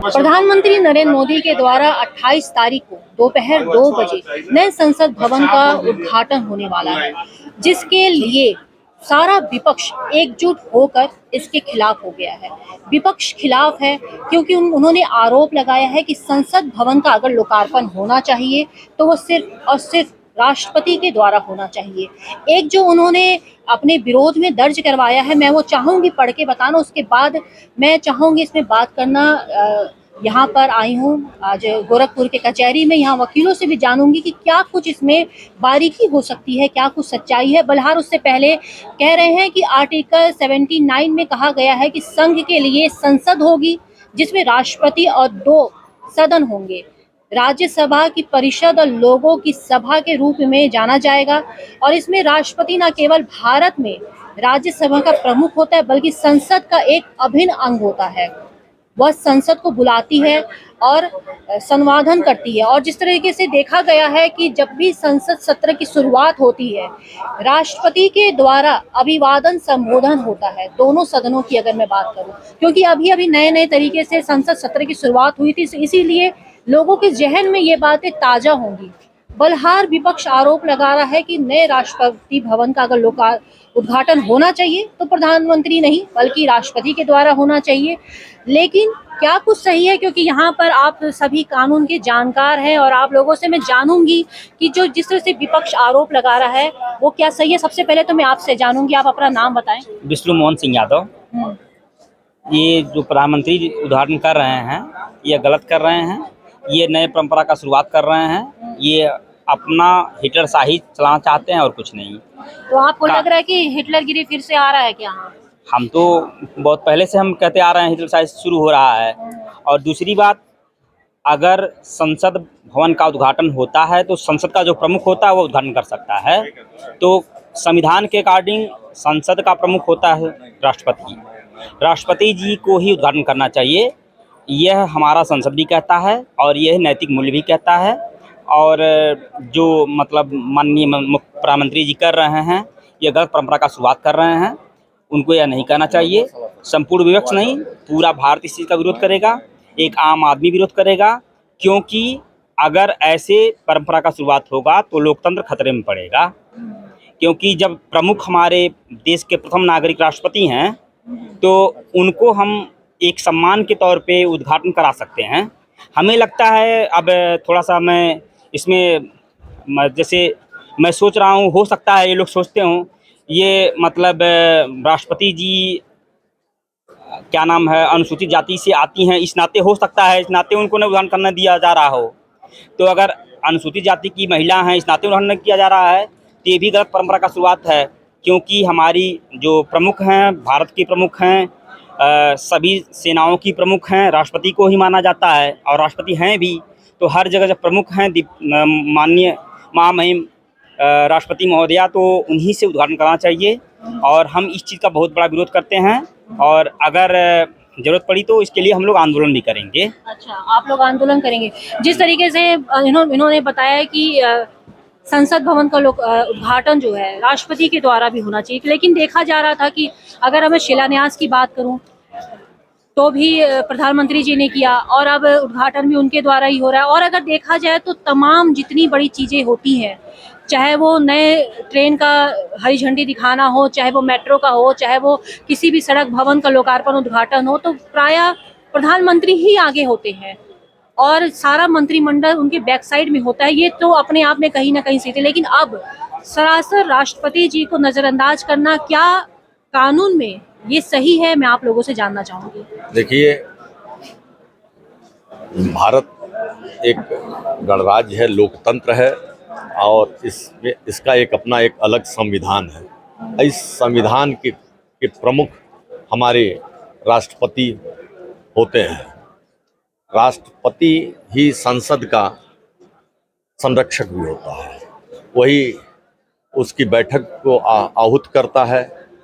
प्रधानमंत्री नरेंद्र मोदी के द्वारा 28 तारीख को दोपहर 2 बजे नए संसद भवन का उद्घाटन होने वाला है, जिसके लिए सारा विपक्ष एकजुट होकर इसके खिलाफ हो गया है। विपक्ष खिलाफ है क्योंकि उन्होंने आरोप लगाया है कि संसद भवन का अगर लोकार्पण होना चाहिए तो वो सिर्फ और सिर्फ राष्ट्रपति के द्वारा होना चाहिए। एक जो उन्होंने अपने विरोध में दर्ज करवाया है, मैं वो चाहूंगी पढ़ के बताना, उसके बाद मैं चाहूंगी इसमें बात करना। यहाँ पर आई हूँ आज गोरखपुर के कचहरी में, यहाँ वकीलों से भी जानूंगी कि क्या कुछ इसमें बारीकी हो सकती है, क्या कुछ सच्चाई है। बलहार उससे पहले कह रहे हैं कि आर्टिकल 79 में कहा गया है कि संघ के लिए संसद होगी जिसमें राष्ट्रपति और 2 सदन होंगे। राज्यसभा की परिषद और लोगों की सभा के रूप में जाना जाएगा और इसमें राष्ट्रपति न केवल भारत में राज्यसभा का प्रमुख होता है बल्कि संसद का एक अभिन्न अंग होता है। वह संसद को बुलाती है और संवादन करती है, और जिस तरीके से देखा गया है कि जब भी संसद सत्र की शुरुआत होती है राष्ट्रपति के द्वारा अभिवादन संबोधन होता है दोनों सदनों की। अगर मैं बात करूं, क्योंकि अभी नए नए तरीके से संसद सत्र की शुरुआत हुई थी, इसीलिए लोगों के जहन में ये बातें ताजा होंगी। बलहार विपक्ष आरोप लगा रहा है कि नए राष्ट्रपति भवन का अगर उद्घाटन होना चाहिए तो प्रधानमंत्री नहीं बल्कि राष्ट्रपति के द्वारा होना चाहिए। लेकिन क्या कुछ सही है, क्योंकि यहाँ पर आप सभी कानून के जानकार हैं और आप लोगों से मैं जानूंगी कि जो जिस तरह से विपक्ष आरोप लगा रहा है वो क्या सही है। सबसे पहले तो मैं आपसे जानूंगी, आप अपना नाम बताएं। विष्णु मोहन सिंह यादव। ये जो प्रधानमंत्री उद्घाटन कर रहे हैं ये गलत कर रहे हैं, ये नए परंपरा का शुरुआत कर रहे हैं, ये अपना हिटलरशाही चलाना चाहते हैं और कुछ नहीं। तो आपको लग रहा है कि हिटलरगिरी फिर से आ रहा है क्या? हम तो बहुत पहले से हम कहते आ रहे हैं हिटलरशाही शुरू हो रहा है। और दूसरी बात, अगर संसद भवन का उद्घाटन होता है तो संसद का जो प्रमुख होता है वो उद्घाटन कर सकता है। तो संविधान के अकॉर्डिंग संसद का प्रमुख होता है राष्ट्रपति। राष्ट्रपति जी को ही उद्घाटन करना चाहिए, यह हमारा संसद भी कहता है और यह नैतिक मूल्य भी कहता है। और जो मतलब माननीय प्रधानमंत्री जी कर रहे हैं ये गलत परंपरा का शुरुआत कर रहे हैं, उनको यह नहीं करना चाहिए। संपूर्ण विपक्ष नहीं, पूरा भारत इस चीज़ का विरोध करेगा, एक आम आदमी विरोध करेगा, क्योंकि अगर ऐसे परंपरा का शुरुआत होगा तो लोकतंत्र खतरे में पड़ेगा। क्योंकि जब प्रमुख हमारे देश के प्रथम नागरिक राष्ट्रपति हैं तो उनको हम एक सम्मान के तौर पे उद्घाटन करा सकते हैं। हमें लगता है अब थोड़ा सा मैं इसमें जैसे मैं सोच रहा हूँ, हो सकता है ये लोग सोचते हों ये मतलब राष्ट्रपति जी क्या नाम है अनुसूचित जाति से आती हैं, इस नाते हो सकता है, इस नाते उनको न उद्घाटन करना दिया जा रहा हो। तो अगर अनुसूचित जाति की महिला हैं इस नाते उद्घाटन किया जा रहा है तो ये भी गलत परंपरा का शुरुआत है। क्योंकि हमारी जो प्रमुख हैं, भारत के प्रमुख हैं, सभी सेनाओं की प्रमुख हैं, राष्ट्रपति को ही माना जाता है और राष्ट्रपति हैं भी। तो हर जगह जब प्रमुख हैं माननीय महामहिम राष्ट्रपति महोदया, तो उन्हीं से उद्घाटन करना चाहिए। और हम इस चीज़ का बहुत बड़ा विरोध करते हैं और अगर जरूरत पड़ी तो इसके लिए हम लोग आंदोलन भी करेंगे। अच्छा, आप लोग आंदोलन करेंगे। जिस तरीके से इन्होंने बताया कि संसद भवन का उद्घाटन जो है राष्ट्रपति के द्वारा भी होना चाहिए, लेकिन देखा जा रहा था कि अगर मैं शिलान्यास की बात करूं तो भी प्रधानमंत्री जी ने किया और अब उद्घाटन भी उनके द्वारा ही हो रहा है। और अगर देखा जाए तो तमाम जितनी बड़ी चीज़ें होती हैं, चाहे वो नए ट्रेन का हरी झंडी दिखाना हो, चाहे वो मेट्रो का हो, चाहे वो किसी भी सड़क भवन का लोकार्पण उद्घाटन हो, तो प्रायः प्रधानमंत्री ही आगे होते हैं और सारा मंत्रिमंडल उनके बैक साइड में होता है। ये तो अपने आप में कहीं ना कहीं सही थे, लेकिन अब सरासर राष्ट्रपति जी को नज़रअंदाज करना क्या कानून में ये सही है? मैं आप लोगों से जानना चाहूँगी। देखिए, भारत एक गणराज्य है, लोकतंत्र है और इसका एक अपना एक अलग संविधान है। इस संविधान के प्रमुख हमारे राष्ट्रपति होते हैं। राष्ट्रपति ही संसद का संरक्षक भी होता है, वही उसकी बैठक को आहूत करता है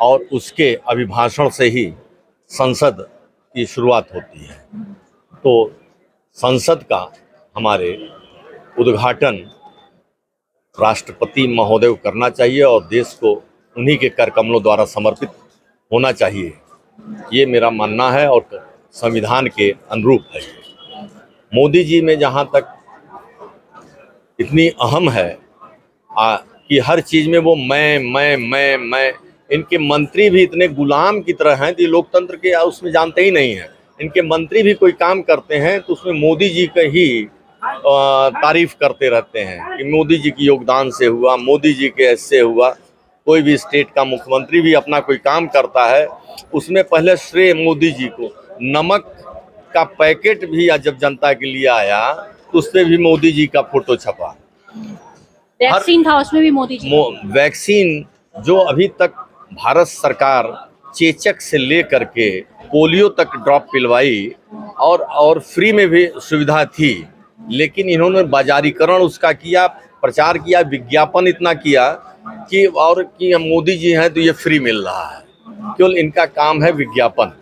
और उसके अभिभाषण से ही संसद की शुरुआत होती है। तो संसद का हमारे उद्घाटन राष्ट्रपति महोदय को करना चाहिए और देश को उन्हीं के कर कमलों द्वारा समर्पित होना चाहिए, ये मेरा मानना है और संविधान के अनुरूप है। मोदी जी में जहाँ तक इतनी अहम है कि हर चीज़ में वो मैं, इनके मंत्री भी इतने गुलाम की तरह हैं कि लोकतंत्र के उसमें जानते ही नहीं हैं। इनके मंत्री भी कोई काम करते हैं तो उसमें मोदी जी का ही तारीफ करते रहते हैं कि मोदी जी की योगदान से हुआ, मोदी जी के ऐसे हुआ। कोई भी स्टेट का मुख्यमंत्री भी अपना कोई काम करता है उसमें पहले श्रेय मोदी जी को। नमक का पैकेट भी जब जनता के लिए आया तो उस पर भी मोदी जी का फोटो छपा। वैक्सीन था उसमें भी मोदी जी। वैक्सीन जो अभी तक भारत सरकार चेचक से लेकर के पोलियो तक ड्रॉप पिलवाई और फ्री में भी सुविधा थी, लेकिन इन्होंने बाजारीकरण उसका किया, प्रचार किया, विज्ञापन इतना किया कि मोदी जी हैं तो ये फ्री मिल रहा है। केवल इनका काम है विज्ञापन,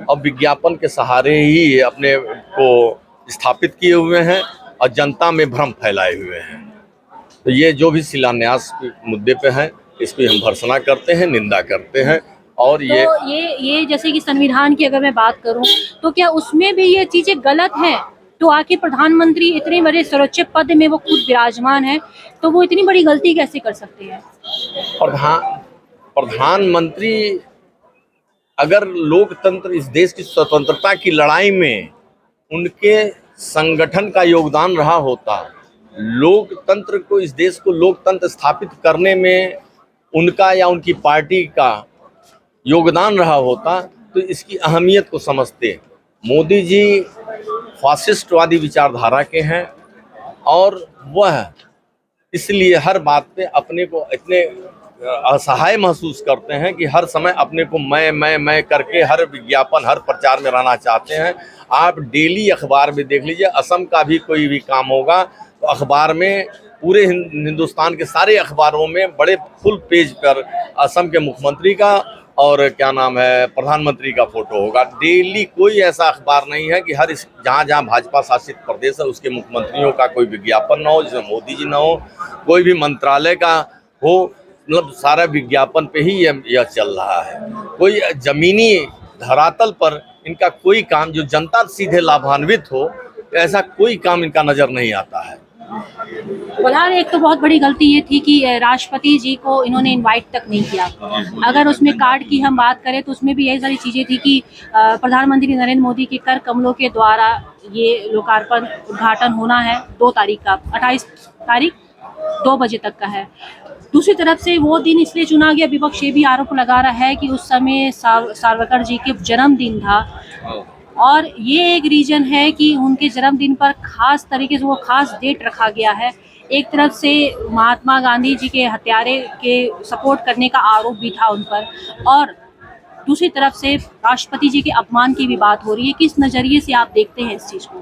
और विज्ञापन के सहारे ही अपने को स्थापित किए हुए हैं और जनता में भ्रम फैलाए हुए हैं। तो ये जो भी शिलान्यास के मुद्दे पे हैं इसकी हम भर्त्सना करते हैं, निंदा करते हैं। और तो ये जैसे कि संविधान की अगर मैं बात करूं तो क्या उसमें भी ये चीजें गलत हैं? तो आखिर प्रधानमंत्री इतने बड़े सर्वोच्च पद में वो खुद विराजमान है, तो वो इतनी बड़ी गलती कैसे कर सकते हैं? प्रधानमंत्री अगर लोकतंत्र, इस देश की स्वतंत्रता की लड़ाई में उनके संगठन का योगदान रहा होता, लोकतंत्र को, इस देश को लोकतंत्र स्थापित करने में उनका या उनकी पार्टी का योगदान रहा होता तो इसकी अहमियत को समझते। मोदी जी फासिस्टवादी विचारधारा के हैं और वह इसलिए हर बात पे अपने को इतने असहाय महसूस करते हैं कि हर समय अपने को मैं करके हर विज्ञापन, हर प्रचार में रहना चाहते हैं। आप डेली अखबार में देख लीजिए, असम का भी कोई भी काम होगा तो अखबार में, पूरे हिंदुस्तान के सारे अखबारों में बड़े फुल पेज पर असम के मुख्यमंत्री का और क्या नाम है प्रधानमंत्री का फोटो होगा। डेली कोई ऐसा अखबार नहीं है कि हर जहाँ भाजपा शासित प्रदेश है उसके मुख्यमंत्रियों का कोई विज्ञापन ना हो जिसमें मोदी जी ना हो, कोई भी मंत्रालय का हो, मतलब सारा विज्ञापन पे ही यह चल रहा है। कोई जमीनी धरातल पर इनका कोई काम जो जनता सीधे लाभान्वित हो, ऐसा कोई काम इनका नज़र नहीं आता है। फिलहाल एक तो बहुत बड़ी गलती ये थी कि राष्ट्रपति जी को इन्होंने इनवाइट तक नहीं किया। अगर उसमें कार्ड की हम बात करें तो उसमें भी यही सारी चीज़ें थी कि प्रधानमंत्री नरेंद्र मोदी के कर कमलों के द्वारा ये लोकार्पण उद्घाटन होना है 2 तारीख का, 28 तारीख 2 बजे तक का है। दूसरी तरफ से वो दिन इसलिए चुना गया, विपक्ष ये भी आरोप लगा रहा है कि उस समय सावरकर जी के जन्मदिन था और ये एक रीजन है कि उनके जन्मदिन पर खास तरीके से वो खास डेट रखा गया है। एक तरफ से महात्मा गांधी जी के हत्यारे के सपोर्ट करने का आरोप भी था उन पर, और दूसरी तरफ से राष्ट्रपति जी के अपमान की भी बात हो रही है। किस नज़रिए से आप देखते हैं इस चीज़ को?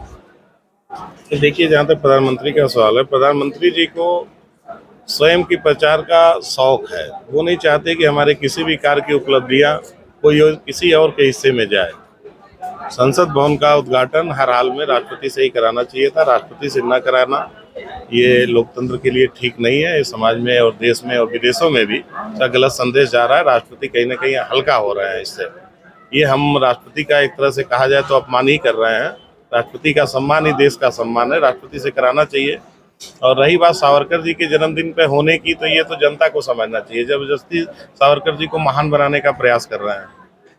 तो देखिए, जहाँ तक प्रधानमंत्री का सवाल है, प्रधानमंत्री जी को स्वयं की प्रचार का शौक है। वो नहीं चाहते कि हमारे किसी भी कार्य की उपलब्धियाँ कोई किसी और के हिस्से में जाए। संसद भवन का उद्घाटन हर हाल में राष्ट्रपति से ही कराना चाहिए था। राष्ट्रपति से न कराना ये लोकतंत्र के लिए ठीक नहीं है। इस समाज में और देश में और विदेशों में भी इसका गलत संदेश जा रहा है। राष्ट्रपति कहीं ना कहीं हल्का हो रहे हैं इससे। ये हम राष्ट्रपति का एक तरह से कहा जाए तो अपमान ही कर रहे हैं। राष्ट्रपति का सम्मान ही देश का सम्मान है, राष्ट्रपति से कराना चाहिए। और रही बात सावरकर जी के जन्मदिन पे होने की, तो ये तो जनता को समझना चाहिए। जबरदस्ती सावरकर जी को महान बनाने का प्रयास कर रहे हैं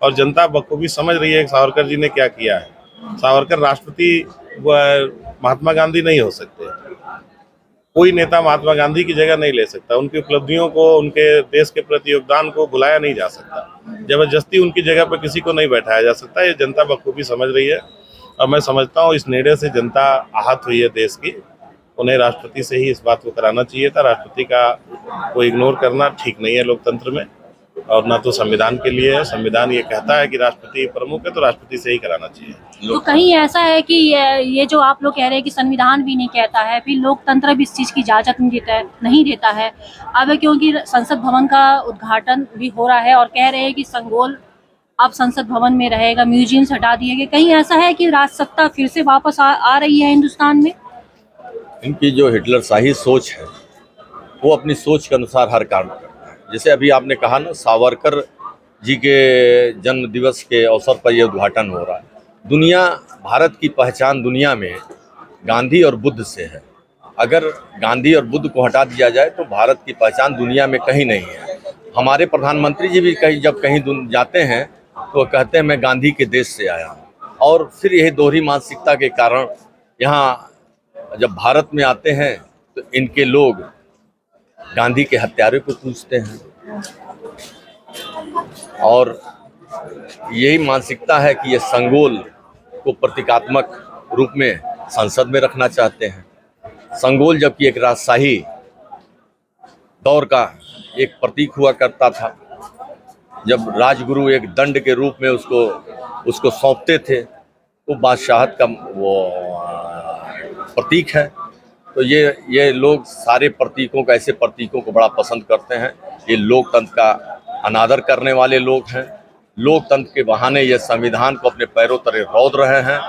और जनता बखूबी समझ रही है कि सावरकर जी ने क्या किया है। सावरकर राष्ट्रपति महात्मा गांधी नहीं हो सकते। कोई नेता महात्मा गांधी की जगह नहीं ले सकता। उनकी उपलब्धियों को, उनके देश के प्रति योगदान को भुलाया नहीं जा सकता। जबरदस्ती उनकी जगह पर किसी को नहीं बैठाया जा सकता। ये जनता बखूबी समझ रही है और मैं समझता हूँ इस निर्णय से जनता आहत हुई है देश की। उन्हें राष्ट्रपति से ही इस बात को कराना चाहिए था। राष्ट्रपति का को इग्नोर करना ठीक नहीं है लोकतंत्र में, और ना तो संविधान के लिए है। संविधान ये कहता है कि राष्ट्रपति प्रमुख है, तो राष्ट्रपति से ही कराना चाहिए। तो कहीं ऐसा है कि ये जो आप लोग कह रहे हैं कि संविधान भी नहीं कहता है, फिर लोकतंत्र भी इस चीज़ की इजाज़त नहीं देता है। अब क्योंकि संसद भवन का उद्घाटन भी हो रहा है और कह रहे हैं कि संगोल अब संसद भवन में रहेगा, म्यूजियम से हटा दिए गए, कहीं ऐसा है कि राजसत्ता फिर से वापस आ रही है हिंदुस्तान में? इनकी जो हिटलरशाही सोच है वो अपनी सोच के अनुसार हर काम करता है। जैसे अभी आपने कहा ना, सावरकर जी के जन्म दिवस के अवसर पर यह उद्घाटन हो रहा है। दुनिया, भारत की पहचान दुनिया में गांधी और बुद्ध से है। अगर गांधी और बुद्ध को हटा दिया जाए तो भारत की पहचान दुनिया में कहीं नहीं है। हमारे प्रधानमंत्री जी भी जब कहीं जाते हैं तो कहते हैं मैं गांधी के देश से आया हूँ, और फिर यही दोहरी मानसिकता के कारण यहाँ जब भारत में आते हैं तो इनके लोग गांधी के हत्यारे को पूजते हैं, और यही मानसिकता है कि ये संगोल को प्रतीकात्मक रूप में संसद में रखना चाहते हैं। संगोल जबकि एक राजशाही दौर का एक प्रतीक हुआ करता था, जब राजगुरु एक दंड के रूप में उसको सौंपते थे, तो बादशाहत का वो प्रतीक है। तो ये लोग सारे प्रतीकों का, ऐसे प्रतीकों को बड़ा पसंद करते हैं। ये लोकतंत्र का अनादर करने वाले लोग हैं। लोकतंत्र के बहाने ये संविधान को अपने पैरों तले रौंद रहे हैं।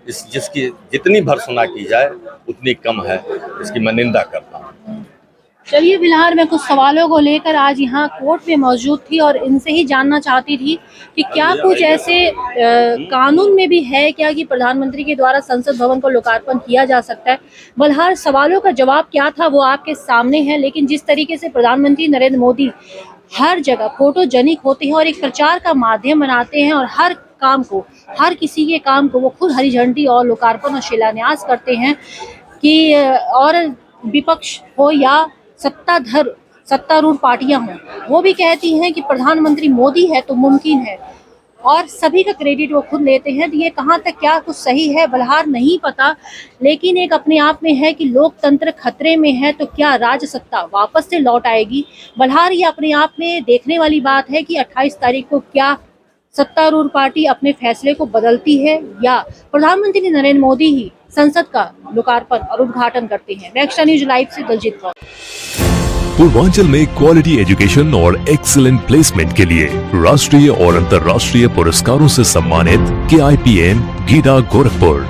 जिसकी जितनी भर्त्सना की जाए उतनी कम है, इसकी मैं निंदा करता हूँ। चलिए, फिलहाल मैं कुछ सवालों को लेकर आज यहाँ कोर्ट में मौजूद थी और इनसे ही जानना चाहती थी कि क्या कुछ ऐसे कानून में भी है क्या कि प्रधानमंत्री के द्वारा संसद भवन को लोकार्पण किया जा सकता है। बहरहाल सवालों का जवाब क्या था वो आपके सामने है, लेकिन जिस तरीके से प्रधानमंत्री नरेंद्र मोदी हर जगह फोटोजेनिक होते हैं और एक प्रचार का माध्यम बनाते हैं, और हर काम को, हर किसी के काम को वो खुद हरी झंडी और लोकार्पण और शिलान्यास करते हैं कि और विपक्ष हो या सत्तारूढ़ पार्टियां हों, वो भी कहती हैं कि प्रधानमंत्री मोदी है तो मुमकिन है, और सभी का क्रेडिट वो खुद लेते हैं। तो ये कहाँ तक क्या कुछ सही है बलहार नहीं पता, लेकिन एक अपने आप में है कि लोकतंत्र खतरे में है तो क्या राजसत्ता वापस से लौट आएगी। बलहार ये अपने आप में देखने वाली बात है कि 28 तारीख को क्या सत्तारूढ़ पार्टी अपने फैसले को बदलती है या प्रधानमंत्री नरेंद्र मोदी ही संसद का लोकार्पण और उद्घाटन करते हैं। नेक्स्ट न्यूज लाइव से दलजीत कौर। पूर्वांचल में क्वालिटी एजुकेशन और एक्सीलेंट प्लेसमेंट के लिए राष्ट्रीय और अंतर्राष्ट्रीय पुरस्कारों से सम्मानित KIPM गीडा गोरखपुर।